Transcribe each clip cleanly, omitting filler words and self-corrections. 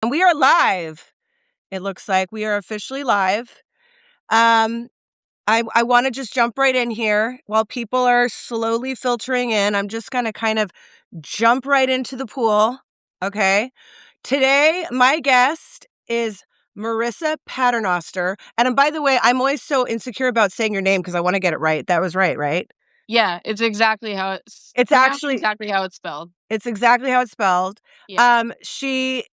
And we are live. It looks like we are officially live. I want to just jump right in here while people are slowly filtering in. I'm just going to kind of jump right into the pool. Okay. Today, my guest is Marissa Paternoster. And by the way, I'm always so insecure about saying your name because I want to get it right. That was right? Yeah, it's exactly how It's pronounced, actually exactly how it's spelled. It's exactly how it's spelled. Yeah. She,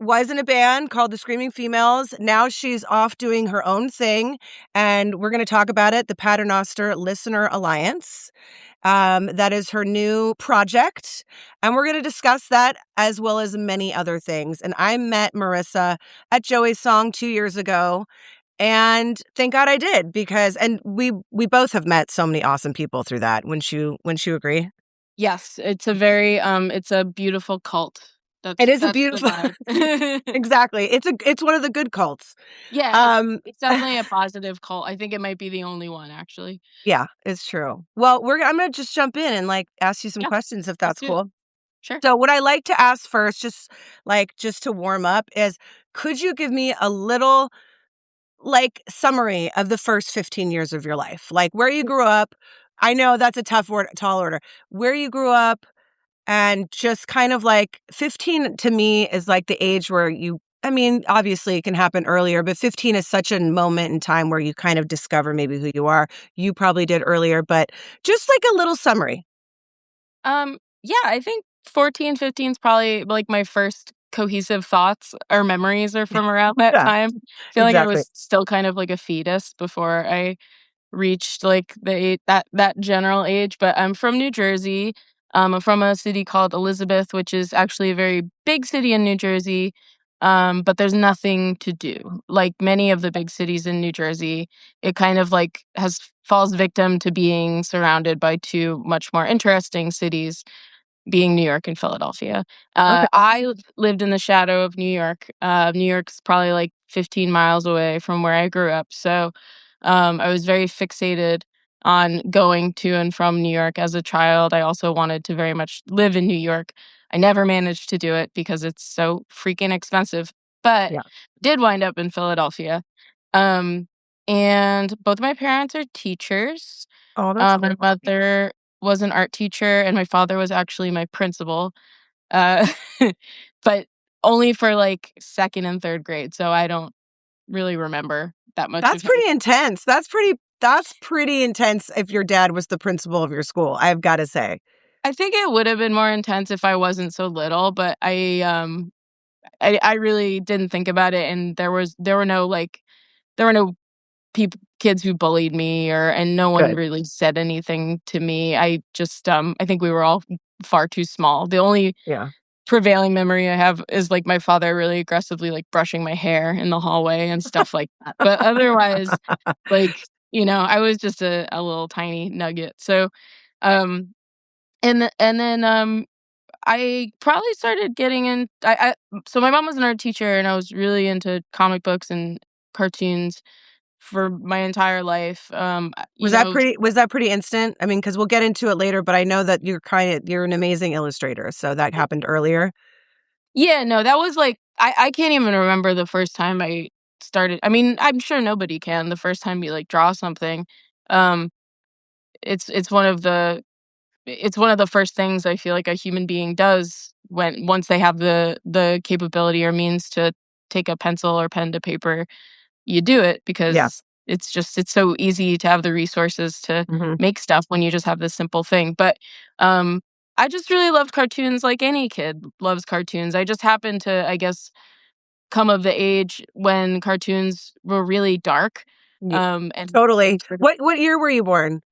was in a band called the Screaming Females. Now she's off doing her own thing, and we're going to talk about it, the Paternoster Listener Alliance. That is her new project, and we're going to discuss that as well as many other things. And I met Marissa at Joey's Song 2 years ago, and thank God I did and we both have met so many awesome people through that. Wouldn't you agree? Yes, it's a very it's a beautiful cult. It is a That's the beautiful vibe. exactly. It's one of the good cults. Yeah, Um, it's definitely a positive cult. I think it might be the only one, actually. yeah, it's true. Well, I'm gonna just jump in and ask you some Yeah, questions if let's that's do it. cool. Sure. So what I like to ask first, just to warm up, is could you give me a little summary of the first 15 years of your life? Like where you grew up. I know that's a tall order. Where you grew up, and just kind of 15 to me is the age where obviously it can happen earlier, but 15 is such a moment in time where you kind of discover maybe who you are. You probably did earlier, but just a little summary. Yeah, I think 14, 15 is probably like my first cohesive thoughts or memories are from around that Yeah, time. I feel like I exactly. was still kind of like a fetus before I reached like that general age. But I'm from New Jersey. I'm from a city called Elizabeth, which is actually a very big city in New Jersey. But there's nothing to do. Like many of the big cities in New Jersey, it kind of like has falls victim to being surrounded by two much more interesting cities, being New York and Philadelphia. Okay. I lived in the shadow of New York. New York's probably like 15 miles away from where I grew up. So I was very fixated on going to and from New York as a child. I also wanted to very much live in New York. I never managed to do it because it's so freaking expensive, but Yeah. did wind up in Philadelphia. Um, and both my parents are teachers. Oh, that's My cool. mother was an art teacher, and my father was actually my principal, uh, but only for like second and third grade. So I don't really remember that much That's of him. pretty intense. That's pretty intense if your dad was the principal of your school, I've got to say. I think it would have been more intense if I wasn't so little, but I really didn't think about it, and there were no kids who bullied me, and no one Good. really said anything to me. I just I think we were all far too small. The only Yeah. prevailing memory I have is like my father really aggressively like brushing my hair in the hallway and stuff like that. But otherwise, like, I was just a little tiny nugget. So um and then I probably started getting in I so my mom was an art teacher, and I was really into comic books and cartoons for my entire life. Was that pretty instant? I mean, because we'll get into it later, but I know that you're an amazing illustrator, so that happened earlier. Yeah, no, that was like I can't even remember the first time I started. I mean, I'm sure nobody can the first time you like draw something. Um it's it's one of the it's one of the first things I feel like a human being does when once they have the capability or means to take a pencil or pen to paper. You do it Yeah. because it's so easy to have the resources to Hmm. make stuff when you just have this simple thing. But um I just really loved cartoons like any kid loves cartoons. I just happened to, I guess, come of the age when cartoons were really dark. Totally. And sort of, What year were you born?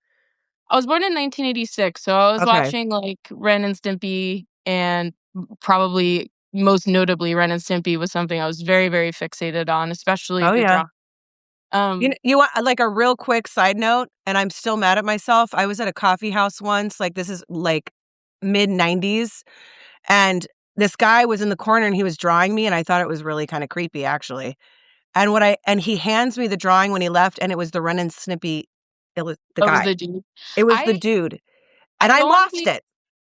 I was born in 1986, so I was Okay. watching like Ren and Stimpy, and probably most notably Ren and Stimpy was something I was very, very fixated on, especially Oh the yeah. drama. Um You want a real quick side note, and I'm still mad at myself. I was at a coffee house once, this is mid 90s, and this guy was in the corner and he was drawing me, and I thought it was really kind of creepy actually. And he hands me the drawing when he left, and it was the Ren and Snippy, the What was guy. the dude? It was the I dude, and I I don't wanna lost be it.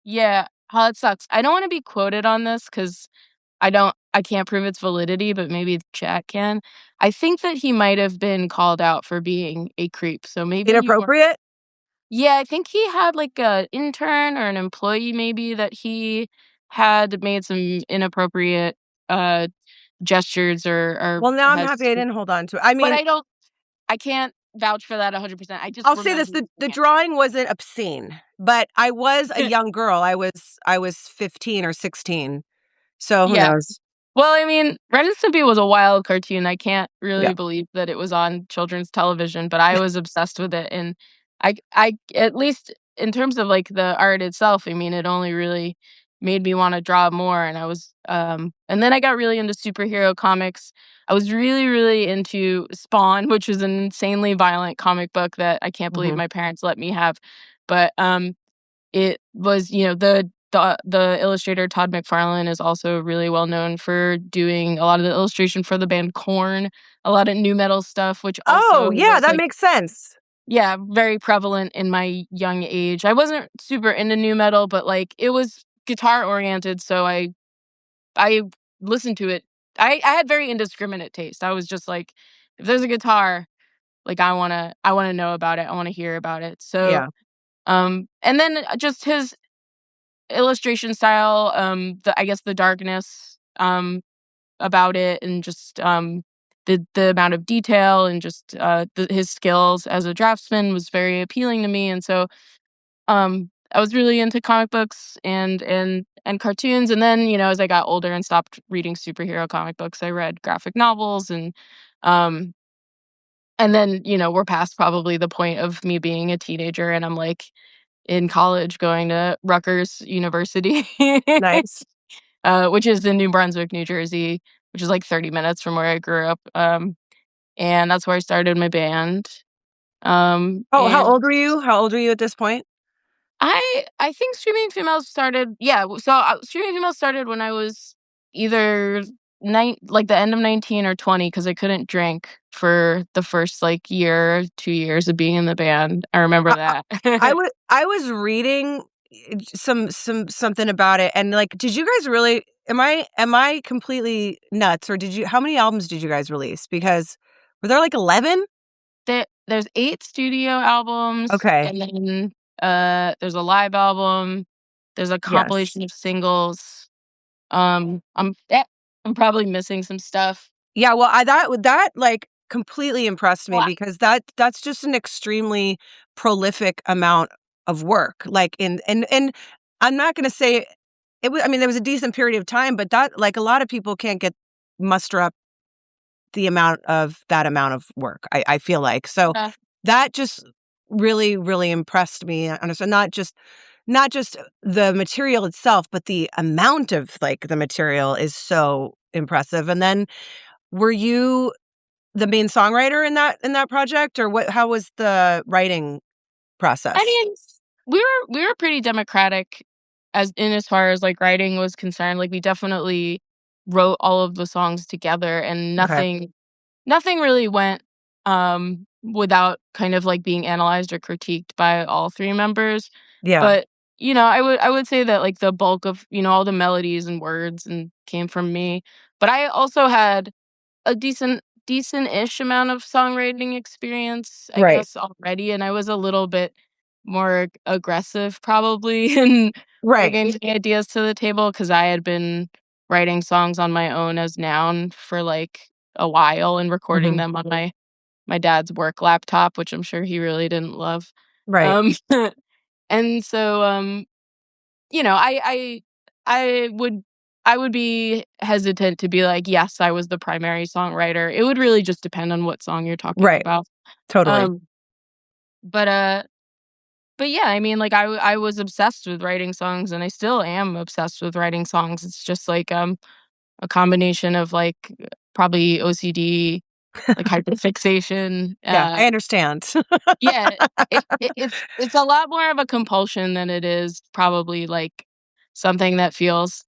Yeah, how it sucks. I don't wanna be quoted on this because I can't prove its validity, but maybe the chat can. I think that he might have been called out for being a creep, so maybe you weren't. Inappropriate? Yeah, I think he had, like, a intern or an employee maybe that he had made some inappropriate, uh, gestures or Well, now I'm has happy I didn't hold on to it. I but mean, I can't vouch for that 100%. I just I'll say this, remember the seeing drawing wasn't obscene, but I was a it. young girl. I was 15 or 16, so who Yeah. knows? Well, I mean, Ren and Stimpy was a wild cartoon. I can't Yeah. really believe that it was on children's television, but I was obsessed with it, and I at least in terms of, like, the art itself, I mean, it only really made me wanna draw more, and and then I got really into superhero comics. I was really, really into Spawn, which was an insanely violent comic book that I can't believe Mhm. my parents let me have, but, it was, the illustrator Todd McFarlane is also really well known for doing a lot of the illustration for the band Korn, a lot of nu metal stuff, which Oh, also yeah, was, that like, makes sense. yeah, very prevalent in my young age. I wasn't super into nu metal, but, like, it was guitar oriented, so I listened to it. I had very indiscriminate taste. I was just like, "If there's a guitar, like, I wanna know about it. I wanna hear about it." So, Yeah. and then just his illustration style, I guess the darkness, about it and just, the amount of detail and just, his skills as a draftsman was very appealing to me, and so, I was really into comic books and cartoons, and then, as I got older and stopped reading superhero comic books, I read graphic novels um, and then, we're past probably the point of me being a teenager, and I'm, like, in college going to Rutgers University. Nice. Which is in New Brunswick, New Jersey, which is like 30 minutes from where I grew up. And that's where I started my band. Oh, how And old were you? How old were you at this point? I think Streaming Females started, yeah. So Streaming Females started when I was either like the end of 19 or 20 because I couldn't drink for the first like year, 2 years of being in the band. I remember I that. I was reading something about it, and, like, did you guys really am I completely nuts, or how many albums did you guys release? Because were there, like, 11? There's 8 studio albums, Okay. and then, there's a live album, there's a Yes. compilation of singles, I'm probably missing some stuff. Yeah, well, that, like, completely impressed me Well, because that's just an extremely prolific amount of work, like, and I'm not gonna say I mean, there was a decent period of time, but that like, a lot of people can't muster up that amount of work, I feel like. So, uh, that just really, really impressed me, and so not just the material itself, but the amount of, like, the material is so impressive, and then were you the main songwriter in that project, or how was the writing I process? mean, we were pretty democratic as far as, like, writing was concerned, like, we definitely wrote all of the songs together, and Okay. nothing really went, without kind of, like, being analyzed or critiqued by all 3 members, Yeah. but, I would say that, like, the bulk of, all the melodies and words and came from me, but I also had a decent-ish amount of songwriting experience, I Right. guess, already, and I was a little bit more aggressive probably in Right. bringing the ideas to the table because I had been writing songs on my own as Noun for, like, a while and recording Mhm. them on my dad's work laptop, which I'm sure he really didn't love. Right. Um, and so, I would be hesitant to be like, "Yes, I was the primary songwriter." It would really just depend on what song you're talking Right. about. Totally. Um, but, yeah, I mean, like, I was obsessed with writing songs, and I still am obsessed with writing songs. It's just, like, a combination of, like, probably OCD, like, hyperfixation, Yeah, I understand. yeah, it's a lot more of a compulsion than it is probably, like, something that feels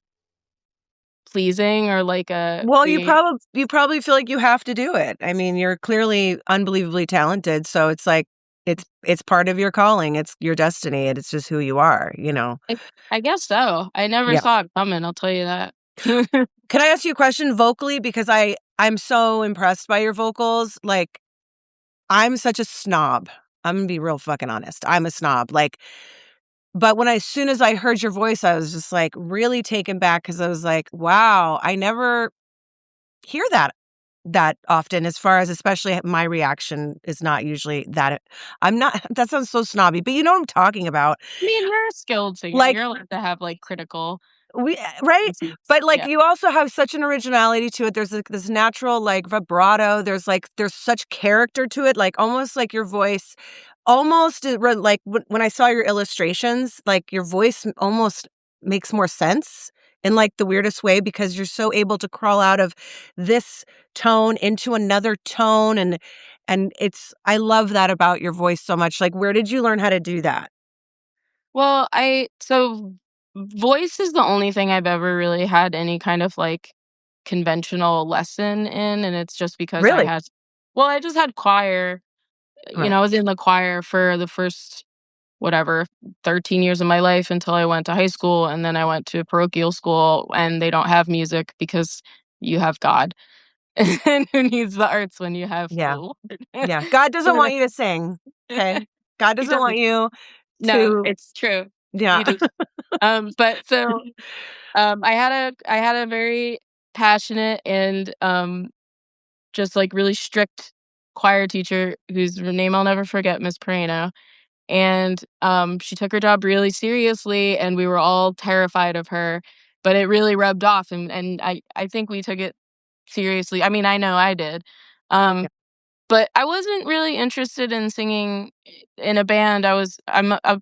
pleasing or like a Well, create you probably feel like you have to do it. I mean, you're clearly unbelievably talented, so it's like it's part of your calling, it's your destiny, and it's just who you are, you know? I I guess so. I never Yeah. saw it coming, I'll tell you that. Can I ask you a question vocally? Because I'm so impressed by your vocals. Like, I'm such a snob. I'm gonna be real fucking honest. I'm a snob. Like, but when as soon as I heard your voice, I was just like really taken back because I was like, wow, I never hear that often. As far as especially my reaction is not usually that. I'm not. That sounds so snobby, but you know what I'm talking about. I mean, you're a skilled singer. Like You're allowed to have, like, critical right? critiques. But, like, Yeah. you also have such an originality to it. There's, like, this natural, like, vibrato. There's such character to it, like, almost like your voice almost it re like, when I saw your illustrations, like, your voice almost makes more sense in, like, the weirdest way because you're so able to crawl out of this tone into another tone, and it's I love that about your voice so much. Like, where did you learn how to do that? Well, voice is the only thing I've ever really had any kind of, like, conventional lesson in, and it's just because Really? I just had choir. Right. I was in the choir for the first, whatever, 13 years of my life until I went to high school, and then I went to parochial school, and they don't have music because you have God. And who needs the arts when you have the Yeah. Lord? Yeah, God doesn't want you to sing, okay? God He doesn't want doesn't. you No, to it's true. yeah. He does. But so, I had a very passionate and, just, like, really strict choir teacher whose name I'll never forget, Miss Perino, and, she took her job really seriously, and we were all terrified of her, but it really rubbed off, and I think we took it seriously. I mean, I know I did. Yeah. Um, but I wasn't really interested in singing in a band. I'm a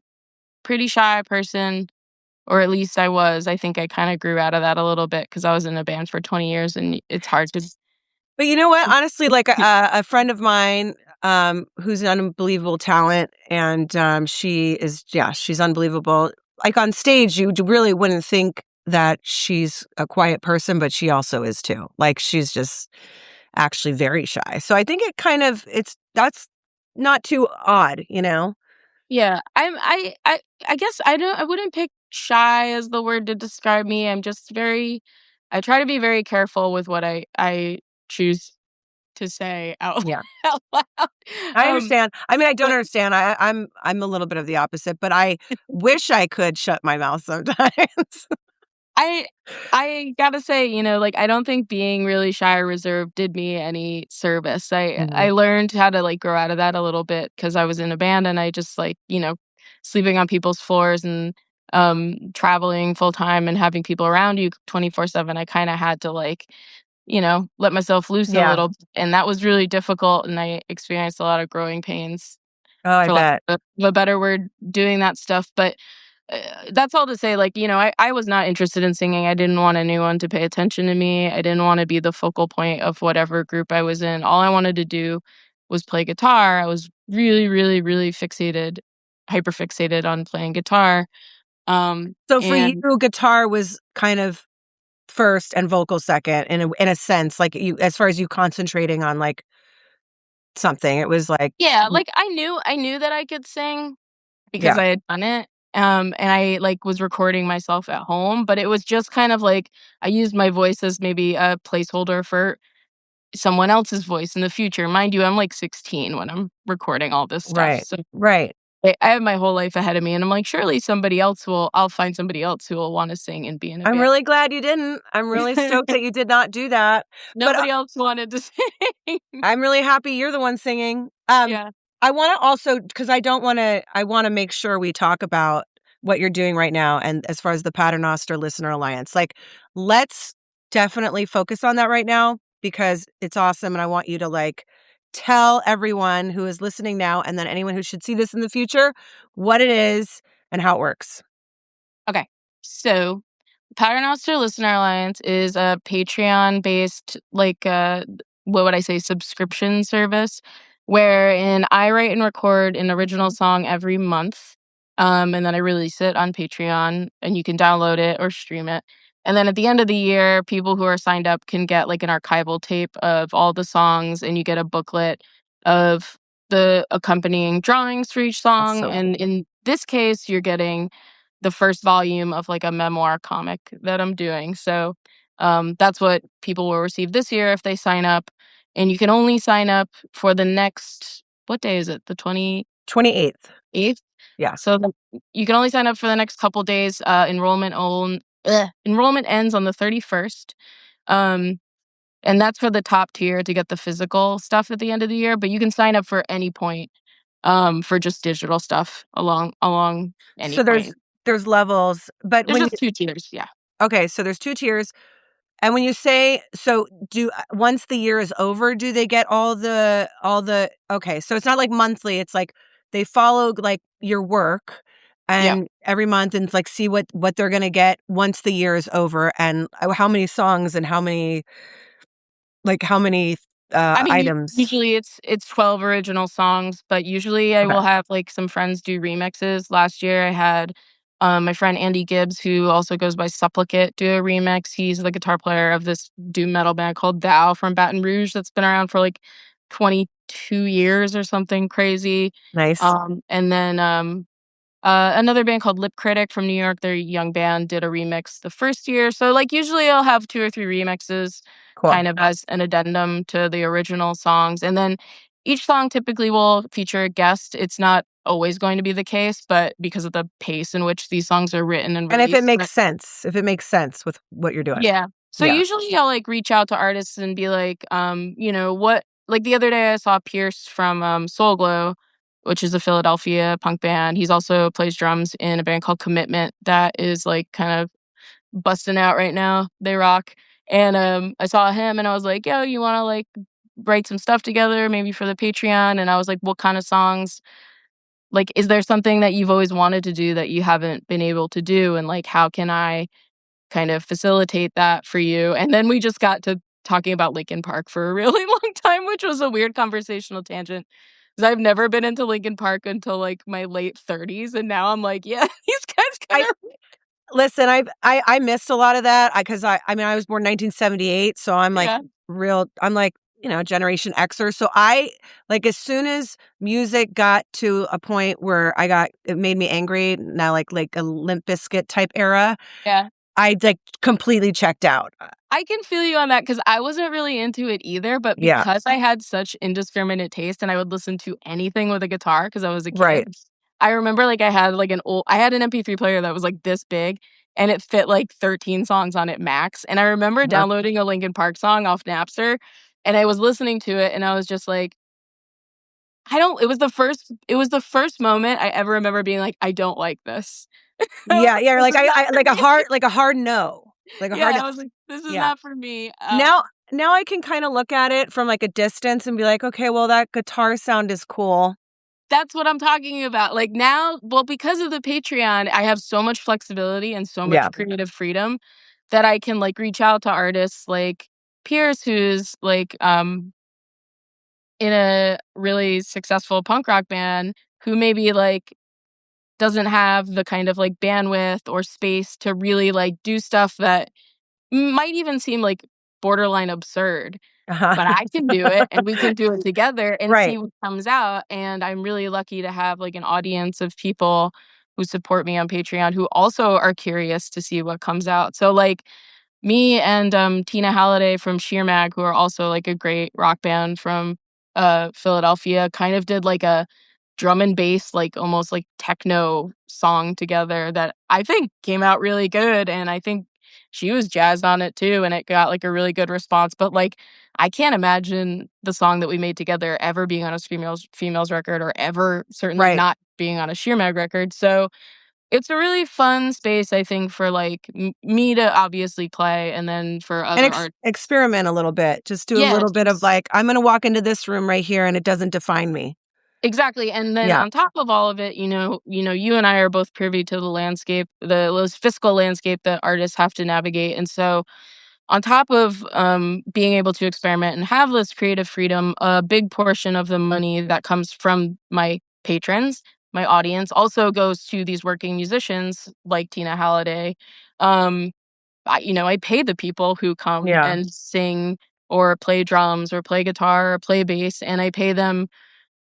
pretty shy person, or at least I was. I think I kinda grew out of that a little bit because I was in a band for 20 years, and it's hard to. But you know what? Honestly, like, a friend of mine, who's an unbelievable talent, and, she is yeah, she's unbelievable. Like, on stage, you really wouldn't think that she's a quiet person, but she also is too. Like, she's just actually very shy. So I think it kind of it's that's not too odd, you know? Yeah, I guess I wouldn't pick shy as the word to describe me. I try to be very careful with what I choose to say out Yeah. out loud. I understand. I mean, I don't But understand. I'm a little bit of the opposite, but I wish I could shut my mouth sometimes. I I gotta say, like, I don't think being really shy or reserved did me any service. I Mhm. learned how to, like, grow out of that a little bit because I was in a band and I just, like, sleeping on people's floors and, traveling full time and having people around you 24/7. I kinda had to, like, let myself loose a Yeah. little, and that was really difficult, and I experienced a lot of growing pains, Oh, I for lack bet. of a better word, doing that stuff. But that's all to say, like, I was not interested in singing. I didn't want anyone to pay attention to me. I didn't want to be the focal point of whatever group I was in. All I wanted to do was play guitar. I was really, really, really hyper fixated on playing guitar. So for you, And guitar was kind of first and vocal second in a sense, like, you as far as you concentrating on, like, something, it was like yeah, like, I knew that I could sing because yeah, I had done it. And I, like, was recording myself at home, but it was just kind of like I used my voice as maybe a placeholder for someone else's voice in the future. Mind you, I'm, like, 16 when I'm recording all this stuff, right, so right. I have my whole life ahead of me, and I'm like, "Surely I'll find somebody else who will wanna sing and be in a I'm band." really glad you didn't. I'm really stoked that you did not do that, but Nobody else wanted to sing. I'm really happy you're the one singing. Yeah. I wanna also because I wanna make sure we talk about what you're doing right now and as far as the Paternoster Listener Alliance. Like, let's definitely focus on that right now because it's awesome, and I want you to, like, tell everyone who is listening now and then anyone who should see this in the future what it is and how it works. Okay. So, Paternoster Listener Alliance is a Patreon-based, like, what would I say, subscription service wherein I write and record an original song every month, and then I release it on Patreon, and you can download it or stream it. And then at the end of the year, people who are signed up can get, like, an archival tape of all the songs, and you get a booklet of the accompanying drawings for each That's song. so And cool. in this case, you're getting the first volume of, like, a memoir comic that I'm doing. So That's what people will receive this year if they sign up. And you can only sign up for the next, what day is it? The 28th. 8th? Yeah. So you can only sign up for the next couple days. Enrollment ends on the 31st. Um, and that's for the top tier to get the physical stuff at the end of the year. But you can sign up for any point for just digital stuff along any So point. there's levels, but There's when just 2 tiers, yeah. okay, so there's 2 tiers. And when you say so do once the year is over, do they get all the okay, so it's not like monthly, it's like they follow, like, your work Yeah. and every month and, like, see what they're gonna get once the year is over and, how many songs and how many, I mean, items. usually it's 12 original songs, but usually I Okay, will have, like, some friends do remixes. Last year, I had, my friend Andy Gibbs, who also goes by sɪᴇʀʀᴏ, do a remix. He's the guitar player of this doom metal band called Thou from Baton Rouge that's been around for, like, 22 years or something crazy. nice, And then, another band called Lip Critic from New York, their young band, did a remix the first year. So, like, usually I'll have 2 or 3 remixes cool. kind of as an addendum to the original songs. And then each song typically will feature a guest. It's not always going to be the case, but because of the pace in which these songs are written and And released. if it makes sense with what you're doing. Yeah. So Yeah, usually I'll, like, reach out to artists and be like, what like, the other day I saw Pierce from, Soul which is a Philadelphia punk band. He's also plays drums in a band called Commitment that is, like, kind of busting out right now. They rock. And, I saw him and I was like, "Yo, you wanna, like, write some stuff together maybe for the Patreon?" And I was like, "What kinda songs? Like, is there something that you've always wanted to do that you haven't been able to do? And, like, how can I kind of facilitate that for you?" And then we just got to talking about Linkin Park for a really long time, which was a weird conversational tangent. Because 'cause I've never been into Linkin Park until, like, my late 30s, and now I'm like, "Yeah, these guys I kinda." listen, I missed a lot of that. Because I mean, I was born 1978, so Yeah, I'm like, Generation Xer. So I like, as soon as music got to a point where it made me angry, now like a Limp Bizkit type era, yeah. I, like, completely checked out. I can feel you on that because I wasn't really into it either, but Yeah, because I had such indiscriminate taste and I would listen to anything with a guitar because I was a right. kid, I remember, like, I had an MP3 player that was, like, this big, and it fit, like, 13 songs on it max, and I remember Uh-huh. downloading a Linkin Park song off Napster, and I was listening to it, and I was just like, I don't it was the first moment I ever remember being like, "I don't like this." I was Yeah, like, yeah, "This like, is not I for me." like a hard no. Like a Yeah, hard no. I was like, "This is Yeah. not for me." Now now I can kinda look at it from, like, a distance and be like, "Okay, well, that guitar sound is cool." That's what I'm talking about. Like, now well, because of the Patreon, I have so much flexibility and so Yeah. much creative freedom that I can, like, reach out to artists like Pierce, who's, like, in a really successful punk rock band who maybe, like, doesn't have the kind of, like, bandwidth or space to really, like, do stuff that might even seem, like, borderline absurd. Uh-huh. But I can do it, and we can do it together and Right. see what comes out, and I'm really lucky to have, like, an audience of people who support me on Patreon who also are curious to see what comes out. So, like, me and, Tina Halliday from Sheer Mag, who are also, like, a great rock band from, Philadelphia, kind of did, like, a drum and bass, like, almost, like, techno song together that I think came out really good, and I think she was jazzed on it too, and it got, like, a really good response, but, like, I can't imagine the song that we made together ever being on a females record or ever certainly Right. not being on a Sheer Mag record, so it's a really fun space, I think, for, like, me to obviously play and then for And other art. experiment a little bit. Just do a Yeah, little bit of, just like, "I'm gonna walk into this room right here, and it doesn't define me." exactly, and then Yeah. on top of all of it, you and I are both privy to the landscape, the fiscal landscape that artists have to navigate, and so on top of, being able to experiment and have this creative freedom, a big portion of the money that comes from my patrons, my audience, also goes to these working musicians like Tina Halliday. Um, I pay the people who come Yeah. and sing or play drums or play guitar or play bass, and I pay them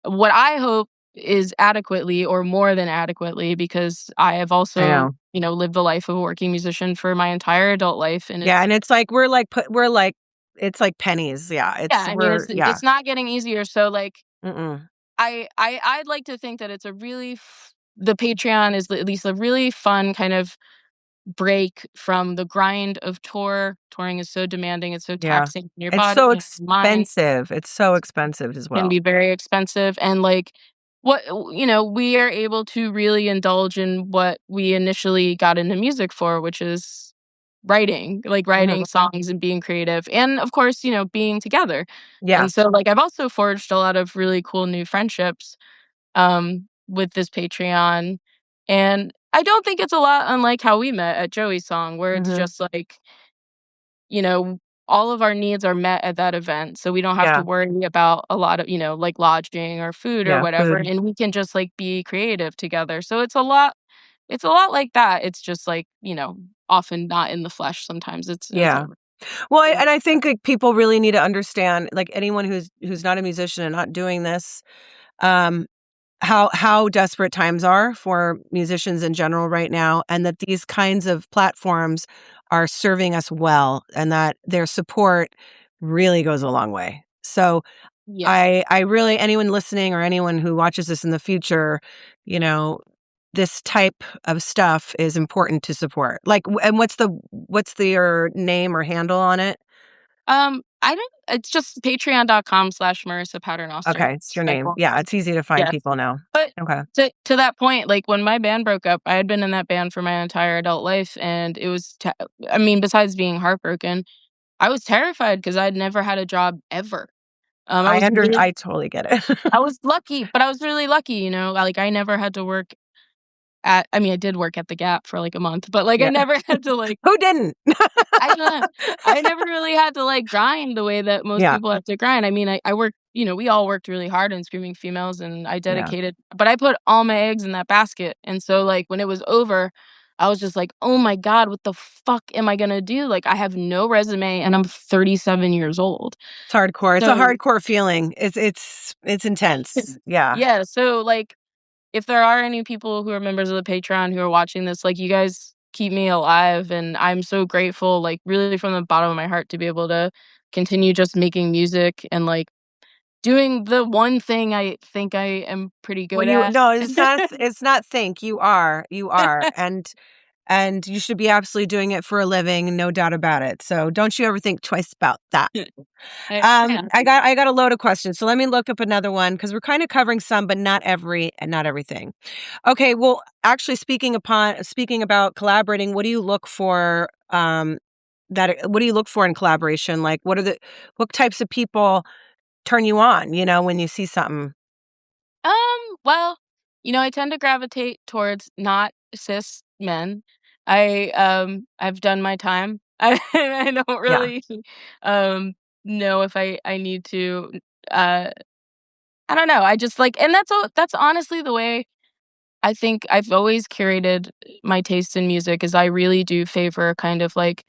what I hope is adequately or more than adequately because I have I also, know. lived the life of a working musician for my entire adult life, and Yeah, and it's like we're like it's like pennies. Yeah, yeah, it's I mean, we're yeah. it's not getting easier, so, like, Mm-mm. I'd like to think that it's a really f the Patreon is at least a really fun kind of break from the grind of touring is so demanding, it's so Yeah. taxing on your It's body so and mind. expensive. It's so expensive as Can well. be very expensive, and, like, we are able to really indulge in what we initially got into music for, which is writing, like, Mhm. writing songs and being creative, and, of course, being together, Yeah. and so, like, I've also forged a lot of really cool new friendships, with this Patreon, and I don't think it's a lot unlike how we met at Joey's song, where it's Mhm. just, like, you know, all of our needs are met at that event, so we don't have to Yeah. worry about a lot of, like, lodging or food or Yeah, whatever, food. and we can just, like, be creative together, so it's a lot like that, it's just, like, often not in the flesh sometimes, it's Yeah. over. Well, Yeah. and I think, like, people really need to understand, like, anyone who's not a musician and not doing this, um, how desperate times are for musicians in general right now, and that these kinds of platforms are serving us well, and that their support really goes a long way. So Yeah. I really anyone listening or anyone who watches this in the future, you know, this type of stuff is important to support. Like, and what's your name or handle on it? I don't it's just patreon.com/Marissa Paternoster. Okay, it's your Like, name. well, Yeah, it's easy to find yes. people now. But Okay. to that point, like, when my band broke up, I had been in that band for my entire adult life, and it was I mean, besides being heartbroken, I was terrified because 'cause I'd never had a job ever. I totally get it. I was lucky, but I was really lucky, like, I never had to work I mean, I did work at the Gap for, like, a month, but, like, I Yeah. never had to, like Who didn't? I don't know. I never really had to, like, grind the way that most Yeah, people have to grind. I mean, I worked we all worked really hard in Screaming Females, and yeah. I put all my eggs in that basket, and so, like, when it was over, I was just like, "Oh my god, what the fuck am I gonna do?" Like, I have no resume, and I'm 37 years old. It's hardcore. It's a So hardcore feeling. It's intense. Yeah. yeah, so, like, if there are any people who are members of the Patreon who are watching this, like, you guys keep me alive, and I'm so grateful, like, really from the bottom of my heart to be able to continue just making music and, like, doing the one thing I think I am pretty Well, good at. it's not think, you are, and you should be absolutely doing it for a living, no doubt about it, so don't you ever think twice about that. Yeah. I got a load of questions, so let me look up another one because 'cause we're kinda covering some, but not everything. Okay, well, actually, speaking about collaborating, what do you look for in collaboration? Like, what types of people turn you on, when you see something? Well, I tend to gravitate towards not cis men. I've done my time. I don't Yeah. really, um, know if I need to, uh I don't know, I just, like and that's honestly the way I think I've always curated my taste in music is I really do favor kind of, like,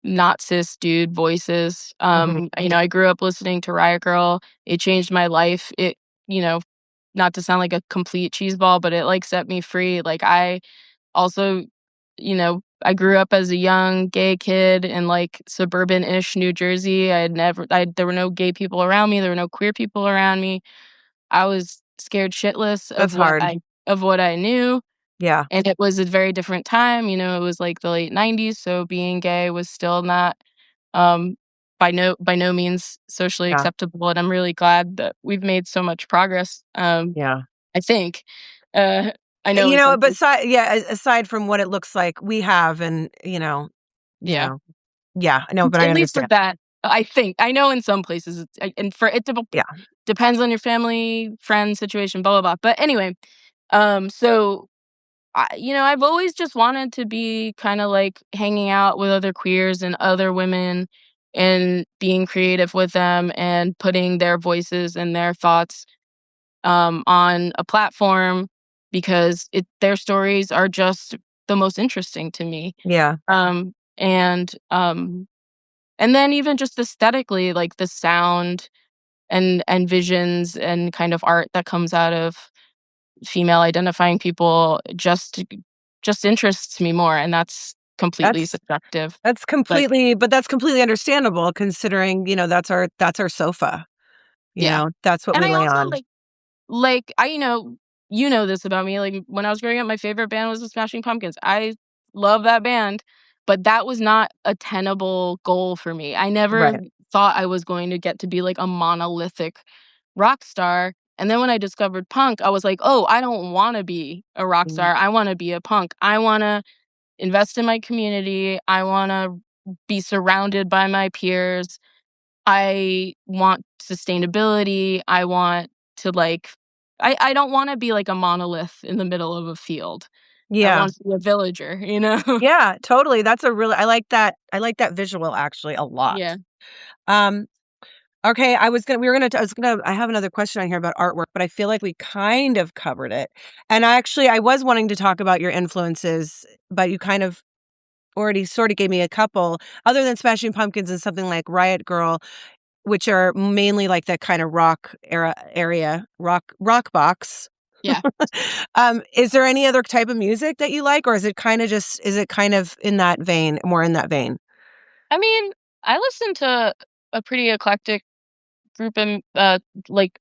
not cis dude voices. Mhm. I grew up listening to Riot Girl. It changed my life. You know, not to sound like a complete cheeseball, but it, like, set me free. Like, I also, I grew up as a young gay kid in, like, suburban-ish New Jersey. There were no gay people around me. There were no queer people around me. I was scared shitless That's hard. of what I knew, Yeah, and it was a very different time, it was, like, the late '90s, so being gay was still not, um, by no means socially yeah, acceptable, and I'm really glad that we've made so much progress, yeah. I think. Uh, I know in some But places. aside from what it looks like, we have and, you Yeah. know yeah, no, but I At least understand. with that, I think. I know in some places it's and for it Yeah, depends on your family, friend situation, blah, blah, blah, but anyway, so I've always just wanted to be kinda, like, hanging out with other queers and other women and being creative with them and putting their voices and their thoughts, on a platform because their stories are just the most interesting to me. yeah, Um, and, um and then even just aesthetically, like, the sound and visions and kind of art that comes out of female identifying people just interests me more, and that's completely That's subjective. that's But completely but that's completely understandable considering, that's our sofa. yeah. That's what And we I lay also on. I you know this about me, like, when I was growing up, my favorite band was the Smashing Pumpkins. I love that band, but that was not a tenable goal for me. I never Right. thought I was going to get to be, like, a monolithic rock star, and then when I discovered punk, I was like, "Oh, I don't wanna be a rock Mm. star, I wanna be a punk. I wanna invest in my community, I wanna be surrounded by my peers, I want sustainability. I want to I don't want to be like a monolith in the middle of a field. I Yeah. want to be a villager, you know? Yeah, totally. That's a really I like that visual actually a lot. Yeah. Um, okay, I was gonna we were gonna I was gonna I have another question on here about artwork, but I feel like we kind of covered it. And actually I was wanting to talk about your influences, but you kind of already sort of gave me a couple other than Smashing Pumpkins and something like Riot Girl, which are mainly like that kind of rock area, rock box. Yeah. Is there any other type of music that you like, or is it kind of in that vein, more in that vein? I mean, I listen to a pretty eclectic group of like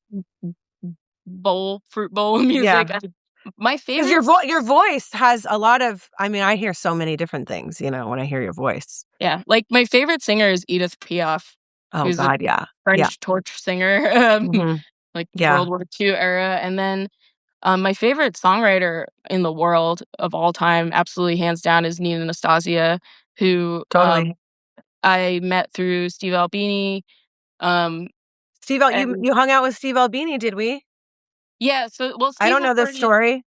fruit bowl music. Yeah, And my because favorites, your voice has a lot of. I mean, I hear so many different things. When I hear your voice. yeah, like my favorite singer is Edith Piaf, Oh who's a God, yeah, yeah, French torch singer, hmm like yeah, World War II era. And then my favorite songwriter in the world of all time, absolutely hands down, is Nina Anastasia, who totally. I met through Steve Albini. Um, You and hung out with Steve Albini, did we? yeah, so well, I don't know this story.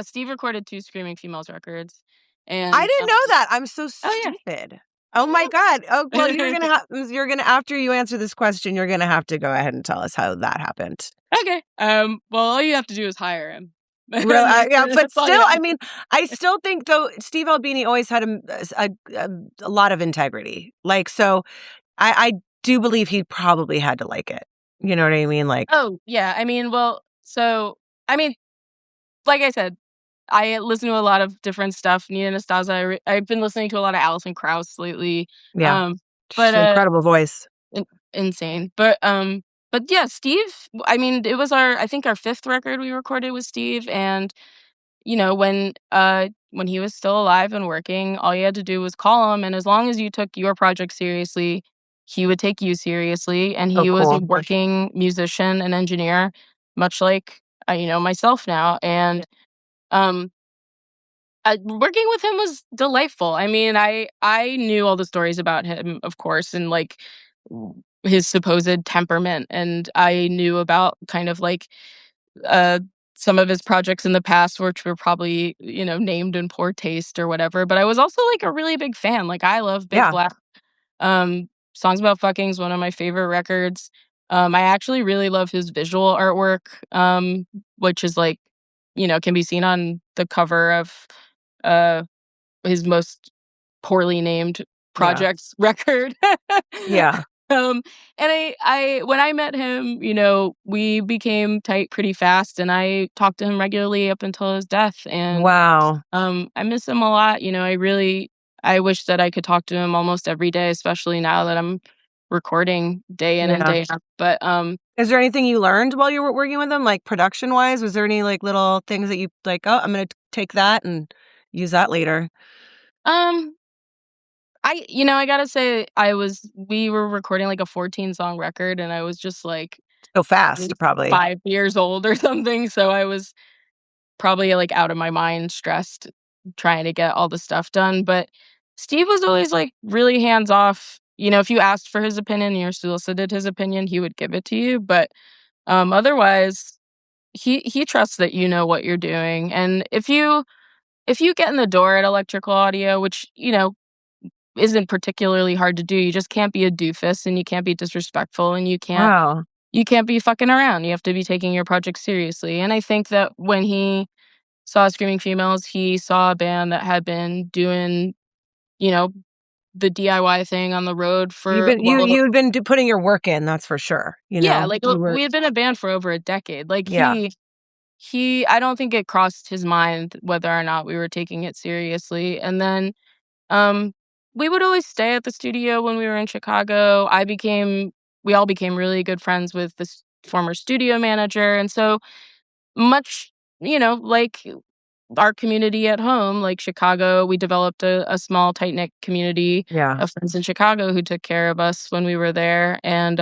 Steve recorded 2 Screaming Females records, I and didn't know that. I'm so oh yeah, stupid. Oh my God. Oh well, yeah. you're gonna after you answer this question, you're gonna have to go ahead and tell us how that happened. Okay. Well, all you have to do is hire him, Real, and that's yeah, but all you still, have I to mean, I still think though Steve Albini always had a lot of integrity. Like, so I do believe he probably had to like it. You know what I mean? Like, Oh, yeah, I mean, well, so I mean, like I said, I listen to a lot of different stuff. Nina Anastasia. I've been listening to a lot of Alison Krauss lately. yeah, Um, she's but an incredible voice. insane. But yeah, Steve. I mean, it was I think our fifth record we recorded with Steve, and when he was still alive and working, all you had to do was call him, and as long as you took your project seriously, he would take you seriously, and Oh, he was a cool. working musician and engineer, much like myself now, and um working with him was delightful. I mean, I knew all the stories about him, of course, and his supposed temperament, and I knew about kind of uh some of his projects in the past, which were probably named in poor taste or whatever. But I was also like a really big fan. Like I love Big Yeah, Black. Songs About Fucking is one of my favorite records. I actually really love his visual artwork, which is can be seen on the cover of uh, his most poorly named yeah, project's record. yeah. um, and when I met him, we became tight pretty fast, and I talked to him regularly up until his death. And Wow. I miss him a lot. I wish that I could talk to him almost every day, especially now that I'm recording day in and Yeah. day out. But Is there anything you learned while you were working with them, like production wise? Was there any like little things that you like? Oh, I'm gonna take that and use that later. um I gotta say, we were recording like a 14-song record, and I was just like So fast, maybe probably. 5 years old or something. So I was probably like out of my mind, stressed, trying to get all the stuff done. But Steve was always like really hands off. If you asked for his opinion, you solicited his opinion, he would give it to you. But otherwise, he trusts that you know what you're doing. And if you get in the door at electrical audio, which isn't particularly hard to do, you just can't be a doofus, and you can't be disrespectful, and Wow. you can't be fucking around. You have to be taking your project seriously. And I think that when he saw Screaming Females, he saw a band that had been doing, you know, the DIY thing on the road You've for been you've been putting your work in, that's for sure. yeah, like You were we had been a band for over a decade. Like yeah. I don't think it crossed his mind whether or not we were taking it seriously, and then, um, we would always stay at the studio when we were in Chicago. We all became really good friends with this former studio manager, and so much, like our community at home, like Chicago, we developed a small tight-knit community Yeah. of friends in Chicago who took care of us when we were there, and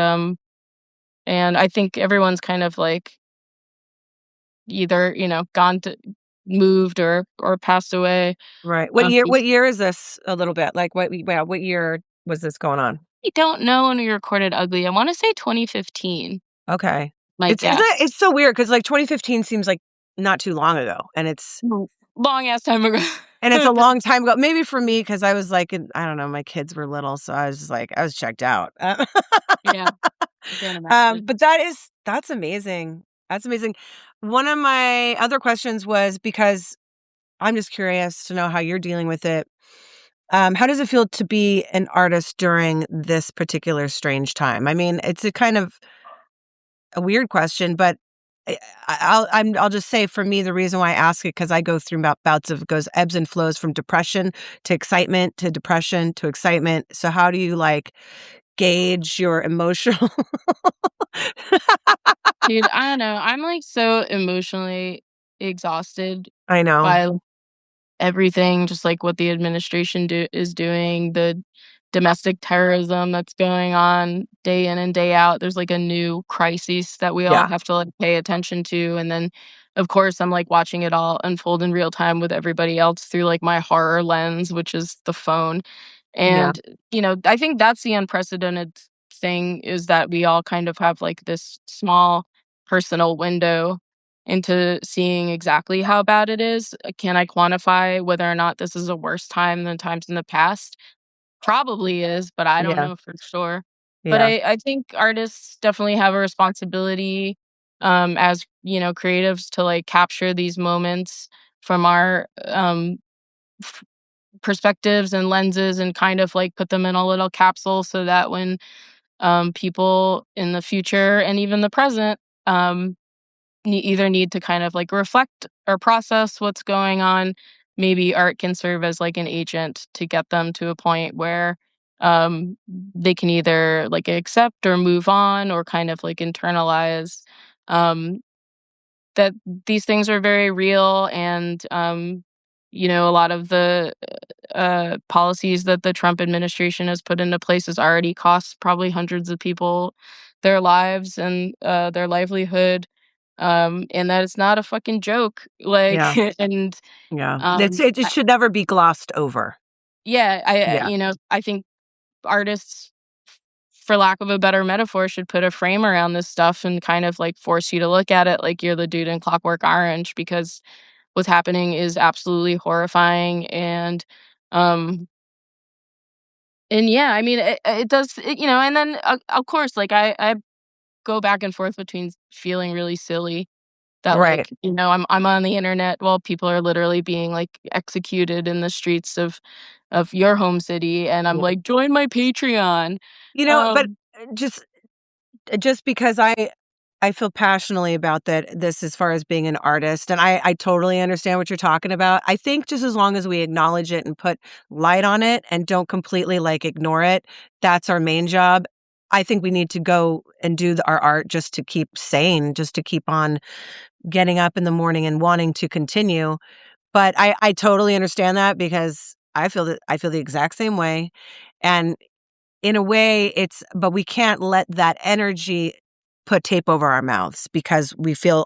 I think everyone's kind of, like, either, gone to moved or passed away. Right. Um, What year is this a little bit? Like, what year was this going on? I don't know when we recorded Ugly. I wanna say 2015, Okay. my guess. It's so weird because like, 2015 seems like not too long ago, Mm. Long ass time ago. and it's a long time ago. Maybe for me because I was, like, I don't know, my kids were little, so I was just like I was checked out. Yeah, I can't imagine. But that's amazing. That's amazing. One of my other questions was because I'm just curious to know how you're dealing with it. How does it feel to be an artist during this particular strange time? I mean, it's a kind of a weird question, but I'll just say for me, the reason why I ask it because I go through bouts of goes ebbs and flows from depression to excitement to depression to excitement. So how do you like gauge your emotional? Dude, I don't know. I'm, like, so emotionally exhausted I know. by everything, just like what the administration is doing, the domestic terrorism that's going on day in and day out. There's like a new crisis that we all Yeah. have to like pay attention to. And then of course I'm like watching it all unfold in real time with everybody else through like my horror lens, which is the phone. Yeah. And, I think that's the unprecedented thing is that we all kind of have like this small personal window into seeing exactly how bad it is. Can I quantify whether or not this is a worse time than times in the past? Probably is, but I don't Yeah. know for sure. But Yeah. I think artists definitely have a responsibility, as, creatives to, like, capture these moments from our, perspectives and lenses and kind of, like, put them in a little capsule so that when, people in the future and even the present, either need to kind of like reflect or process what's going on. Maybe art can serve as like an agent to get them to a point where they can either like accept or move on or kind of like internalize um, that these things are very real and a lot of the policies that the Trump administration has put into place has already cost probably hundreds of people their lives and their livelihood, and that it's not a fucking joke. Like, Yeah. and Yeah. um, It should never be glossed over. yeah, Yeah. I think artists, for lack of a better metaphor, should put a frame around this stuff and kind of like force you to look at it like you're the dude in Clockwork Orange because what's happening is absolutely horrifying um and yeah, I mean it does and then of course like I go back and forth between feeling really silly that Right. like I'm on the internet while people are literally being like executed in the streets of your home city and I'm Yeah. like join my Patreon. But um just just because I feel passionately about this as far as being an artist, and I totally understand what you're talking about. I think just as long as we acknowledge it and put light on it and don't completely, like, ignore it, that's our main job. I think we need to go and do our art just to keep sane, just to keep on getting up in the morning and wanting to continue. But I totally understand that because I feel the exact same way, and in a way, but we can't let that energy put tape over our mouths because we feel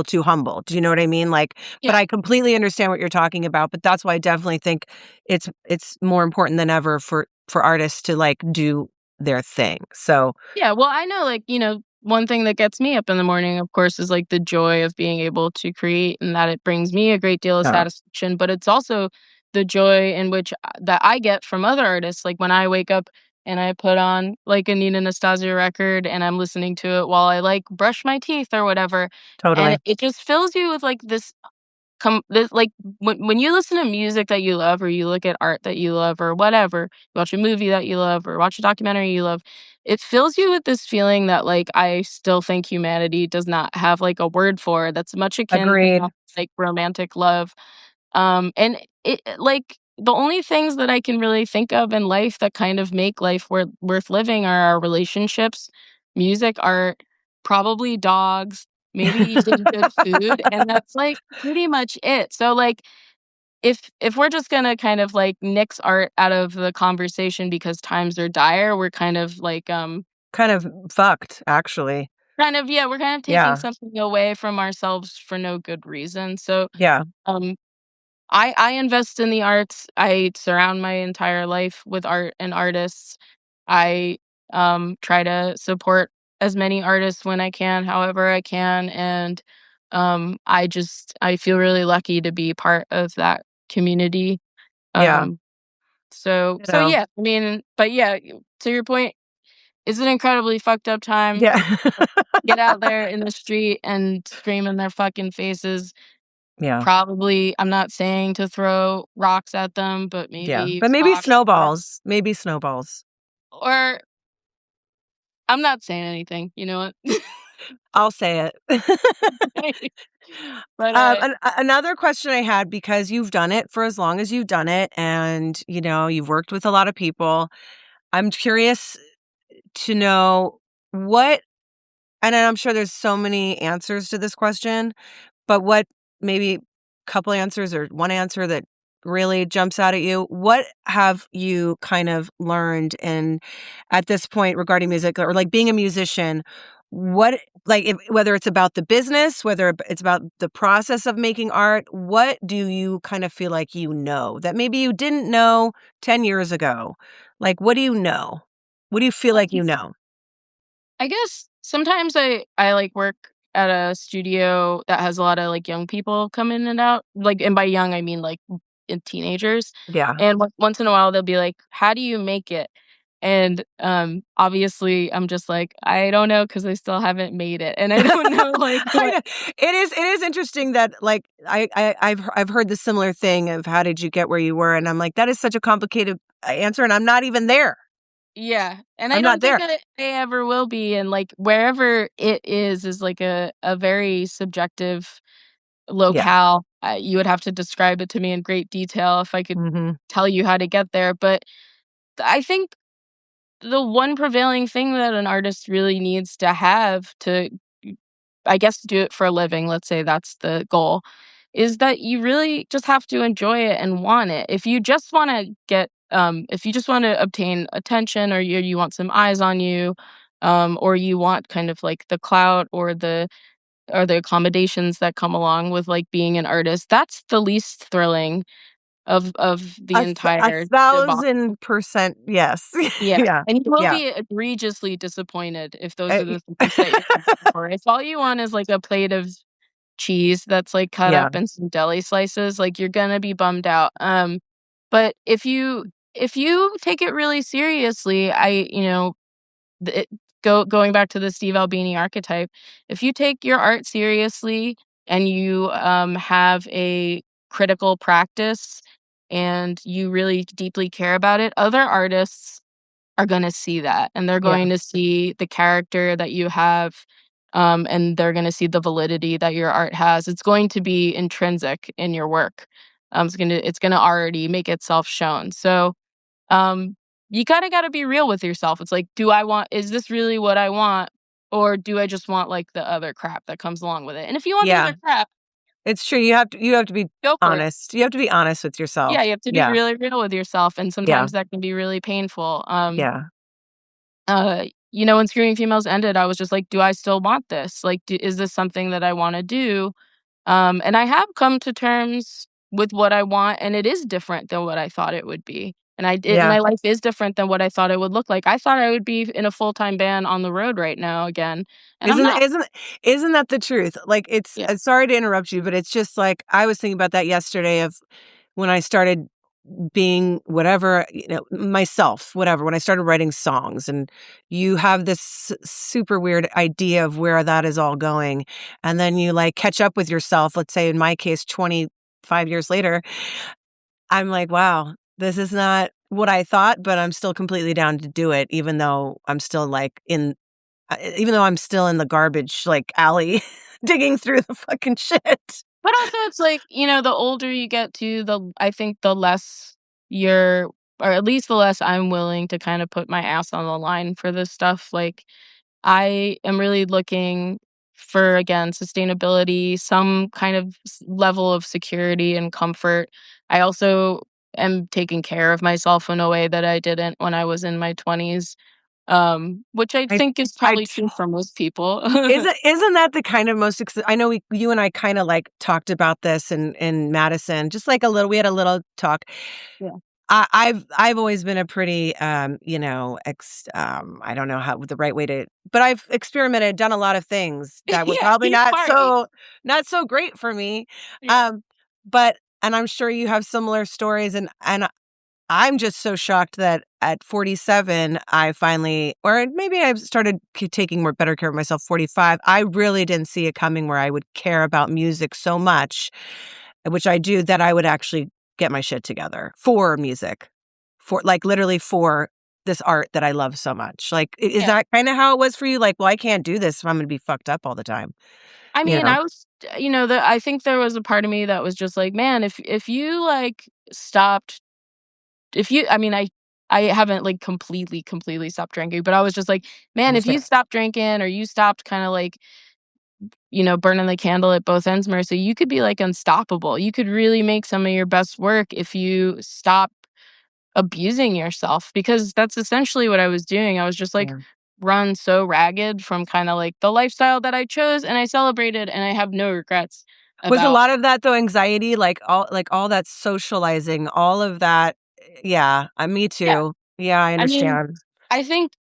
too humble. Do you know what I mean? Like, but yeah. I completely understand what you're talking about, but that's why I definitely think it's more important than ever for artists to, like, do their thing. So, Yeah, well, I know, like, one thing that gets me up in the morning, of course, is like the joy of being able to create and that it brings me a great deal of yeah, satisfaction. But it's also the joy in which that I get from other artists. Like when I wake up and I put on like a Nina Nastasia record and I'm listening to it while I like brush my teeth or whatever. And totally. it just fills you with like this like when you listen to music that you love or you look at art that you love or whatever, you watch a movie that you love or watch a documentary you love, it fills you with this feeling that, like, I still think humanity does not have, like, a word for that's much akin to, Agreed. like, romantic love. And like, the only things that I can really think of in life that kind of make life worth living are our relationships, music, art, probably dogs, maybe eating good food, and that's, like, pretty much it. So, like, if we're just gonna kind of, like, nix art out of the conversation because times are dire, we're kind of, like, Kind of fucked, actually. kind of yeah, we're kind of taking Yeah. something away from ourselves for no good reason. So, Yeah. um I invest in the arts. I surround my entire life with art and artists. I, try to support as many artists when I can, however I can, and, I feel really lucky to be part of that community. Yeah. Um, so You so know? yeah, I mean, but yeah, to your point, it's an incredibly fucked up time. Yeah. Get out there in the street and scream in their fucking faces. Yeah. Probably I'm not saying to throw rocks at them, but Yeah. maybe But maybe rocks snowballs. Maybe snowballs. or I'm not saying anything, you know what? I'll say it. But, Another question I had, because you've done it for as long as you've done it, and, you've worked with a lot of people. I'm curious to know what, and I'm sure there's so many answers to this question, but what, maybe couple answers or one answer that really jumps out at you? What have you kind of learned in at this point regarding music, or like being a musician? What, like, whether it's about the business, whether it's about the process of making art, what do you kind of feel like that maybe you didn't know 10 years ago? Like, what do you know? What do you feel like you know? I guess sometimes I, like, work at a studio that has a lot of, like, young people come in and out, like, and by young, I mean, like, teenagers, Yeah. and once in a while, they'll be like, "How do you make it?" And, obviously, I'm just like, "I don't know, because I still haven't made it, and I don't know, like, I what." know. It is interesting that, like, I've heard the similar thing of how did you get where you were, and I'm like, that is such a complicated answer, and I'm not even there. Yeah, and I I'm not don't think there. I ever will be, and, like, wherever it is, like, a very subjective Yeah. locale. You would have to describe it to me in great detail if I could Mhm. tell you how to get there, but I think the one prevailing thing that an artist really needs to have to, I guess, do it for a living, let's say that's the goal, is that you really just have to enjoy it and want it. If you just wanna if you just wanna obtain attention, or you want some eyes on you, or you want kind of like the clout or the accommodations that come along with, like, being an artist, that's the least thrilling of the A entire debacle. 1,000% yes. Yeah, Yeah. and you will Yeah. be egregiously disappointed if those Uh, are the y things that you're looking for. If all you want is, like, a plate of cheese that's, like, cut Yeah. up in some deli slices, like, you're gonna be bummed out, but if you take it really seriously, the it going back to the Steve Albini archetype, if you take your art seriously and you, have a critical practice and you really deeply care about it, other artists are gonna see that, and they're Yeah. going to see the character that you have, and they're gonna see the validity that your art has. It's going to be intrinsic in your work. It's gonna already make itself shown. So, um, you kinda gotta be real with yourself. It's like, is this really what I want, or do I just want, like, the other crap that comes along with it? And if you want the Yeah. other crap, It's true. You have to be go for it. honest. You have to be honest with Yeah, yourself. you have to be Yeah. really real with yourself, and Yeah. sometimes that can be really painful. Yeah. When Screaming Females ended, I was just like, "Do I still want this? Like, is this something that I wanna do?" And I have come to terms with what I want, and it is different than what I thought it would be. And Yeah. my life is different than what I thought it would look like. I thought I would be in a full-time band on the road right now again, and I'm Isn't that not. isn't isn't that the truth? Like, it's Yeah. sorry to interrupt you, but it's just like I was thinking about that yesterday of when I started being whatever, myself, whatever, when I started writing songs, and you have this super weird idea of where that is all going. And then you like catch up with yourself, let's say in my case, 25 years later, I'm like, wow, this is not what I thought, but I'm still completely down to do it, even though I'm still even though I'm still in the garbage like alley digging through the fucking shit. But also it's like, the older you get to, I think the less you're or at least the less I'm willing to kind of put my ass on the line for this stuff. Like, I am really looking for, again, sustainability, some kind of level of security and comfort. I also am taking care of myself in a way that I didn't when I was in my 20s, which I I think is I probably true for most people. isn't that the kind of I know you and I kind of like talked about this in Madison, just like a little. We had a little talk. Yeah. I've always been a pretty I don't know how the right way to, but I've experimented, done a lot of things that were Yeah, probably you party. not so great for me. Yeah. Um, but and I'm sure you have similar stories, and I'm just so shocked that at 47, I finally, or maybe I started taking more better care of myself 45. I really didn't see it coming where I would care about music so much, which I do, that I would actually get my shit together for music, for like literally for this art that I love so much. Like, is Yeah. that kind of how it was for you? Like, well, I can't do this if I'm going to be fucked up all the time, I you mean, know? I was I think there was a part of me that was just like, "Man, if you, like, stopped if you" I mean, I haven't, like, completely stopped drinking, but I was just like, "Man, if you Understand? stopped drinking or you stopped kinda, like, burning the candle at both ends, Marissa, you could be, like, unstoppable. You could really make some of your best work if you stop abusing yourself," because that's essentially what I was doing. I was just, like, Yeah. run so ragged from kinda, like, the lifestyle that I chose, and I celebrated, and I have no regrets Was a about. lot of that though anxiety, like all that socializing, all of that? Yeah, me Yeah. too. Yeah, I I mean, understand. I think,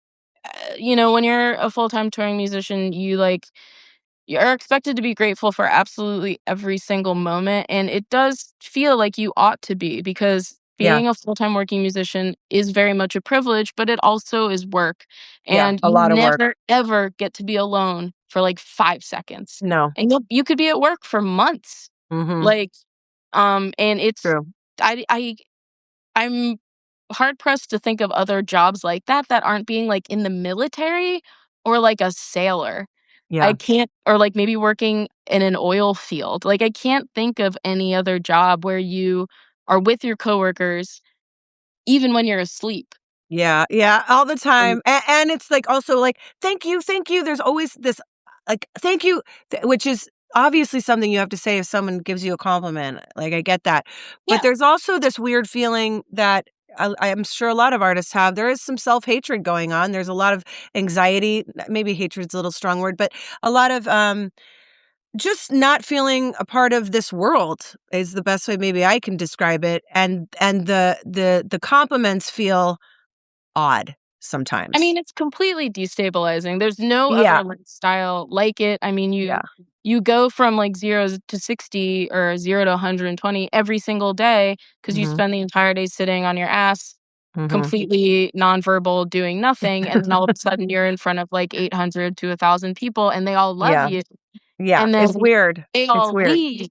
when you're a full-time touring musician, you're expected to be grateful for absolutely every single moment, and it does feel like you ought to be because Yeah, being a full-time working musician is very much a privilege, but it also is work, yeah, and a you lot of work. never ever get to be alone for, like, 5 seconds, No. and you could be at work for months, Mhm. like, and it's True. I I'm hard pressed to think of other jobs like that aren't being, like, in the military or, like, a sailor. I Yeah. can't or, like, maybe working in an oil field. Like, I can't think of any other job where you are with your coworkers even when you're asleep. Yeah, yeah, all the Um, time, and it's, like, also, like, "Thank you, thank you." There's always this, like, "Thank you," which is obviously something you have to say if someone gives you a compliment, like, I get that, but yeah. there's also this weird feeling that I'm sure a lot of artists have. There is some self-hatred going on, there's a lot of anxiety, maybe hatred's a little strong word, but a lot of, just not feeling a part of this world is the best way maybe I can describe it, and the compliments feel odd I sometimes. mean, it's completely destabilizing. There's no Yeah, other lifestyle like it. I mean, yeah. you go from, like, 0 to 60 or 0 to 120 every single day because you Mhm, spend the entire day sitting on your ass, mhm. completely nonverbal, doing nothing, and then all of a sudden you're in front of, like, 800 to 1,000 people, and they all love Yeah, you, yeah, and it's then weird. they It's all weird. leave,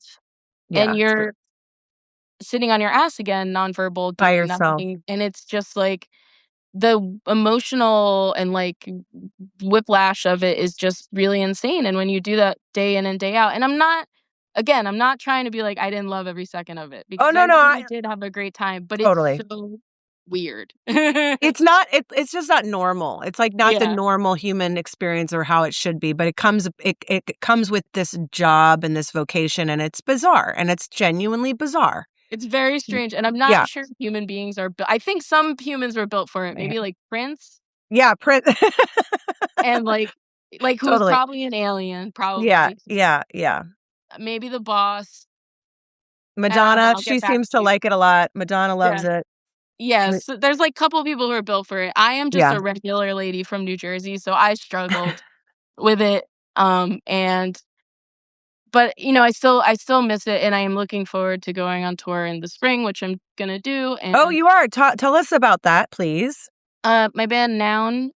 and Yeah, it's weird. you're sitting on your ass again, nonverbal, By doing yourself. nothing, and it's just, like, the emotional and, like, whiplash of it is just really insane, and when you do that day in and day out and I'm not trying to be like, I didn't love every second of it Oh, because I no, no, really did have a great time, but it's totally. so weird. It's just not normal. It's, like, not the Yeah, normal human experience or how it should be, but it comes with this job and this vocation, and it's bizarre, and it's genuinely bizarre. it's very Y strange, and I'm yeah. not sure human beings are I think some humans were built for it, Yeah. maybe, like, Prince Yeah, Prin and, like, who's Totally. probably an alien, Yeah, probably. yeah, yeah. Maybe the boss. I don't know, Madonna, I'll get she back seems to to you. like it a lot. Madonna loves Yeah. it. M Yes, there's, like, couple people who are built for it. I am just Yeah. a regular lady from New Jersey, so I struggled with it, and but, I still miss it, and I am looking forward to going on tour in the spring, which I'm gonna do, Oh, and, you are? Tell us about that, please. my band Noun,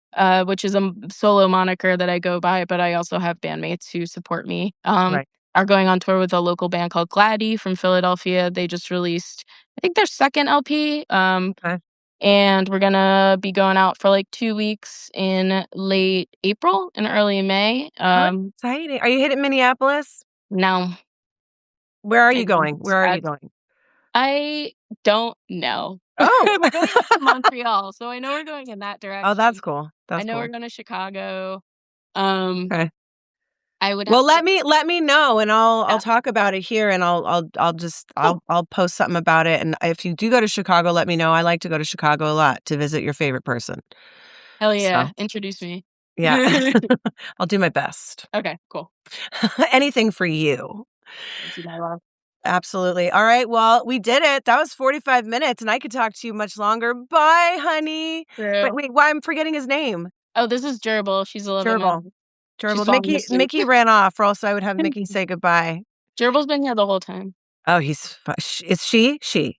which is a solo moniker that I go by, but I also have bandmates who support me, Right. are going on tour with a local band called Gladdy from Philadelphia. They just released, I think, their 2nd LP, Okay. and we're gonna be going out for, like, 2 weeks in late April and early May. How exciting. Are you hitting Minneapolis? No, Where are I you know, going? it's Where are you sad. going? I don't know. Oh. We're going out to Montreal, so I know we're going in that Oh, that's direction. cool. I That's know we're cool. going to Chicago. Um, Okay. I would have Well, to let me know, and I'll yeah. talk about it here, and I'll just I'll post something about it, and if you do go to Chicago, let me know. I like to go to Chicago a lot to visit your favorite person. Hell So, yeah, introduce me. yeah. I'll do my best. Okay, cool. Anything for you. Thank you, my love. Absolutely. All right, well, we did it. That was 45 minutes, and I could talk to you much longer. Bye, honey. True. Wait, why I'm forgetting his name. Oh, this is Gerbil, she's 11 now. Gerbil. She's Gerbil. falling asleep. Mickey ran off, or else I would have Mickey say goodbye. Gerbil's been here the whole time. Oh, is she? She.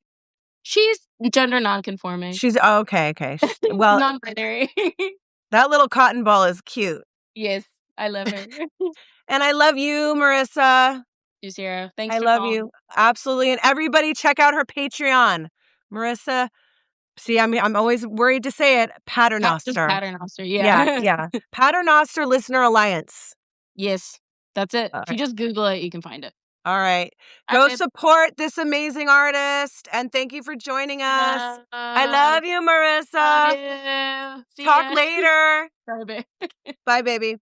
She's gender nonconforming. She's oh, okay, okay. Well, Non-binary. that little cotton ball is cute. Yes, I love her. And I love you, Marissa. She's here. Thanks I for love calling. you. Absolutely. And everybody check out her Patreon. Marissa, see, I'm always worried to say it. Just Paternoster. Paternoster, Yeah, yeah. yeah. Paternoster Listener Alliance. Yes, that's it. All If you right. just Google it, you can find it. All right. Alright, Go babe. support this amazing artist. And thank you for joining us. I Love. love you, Love Marissa. you. See Talk ya. later. Bye, babe. Bye, baby.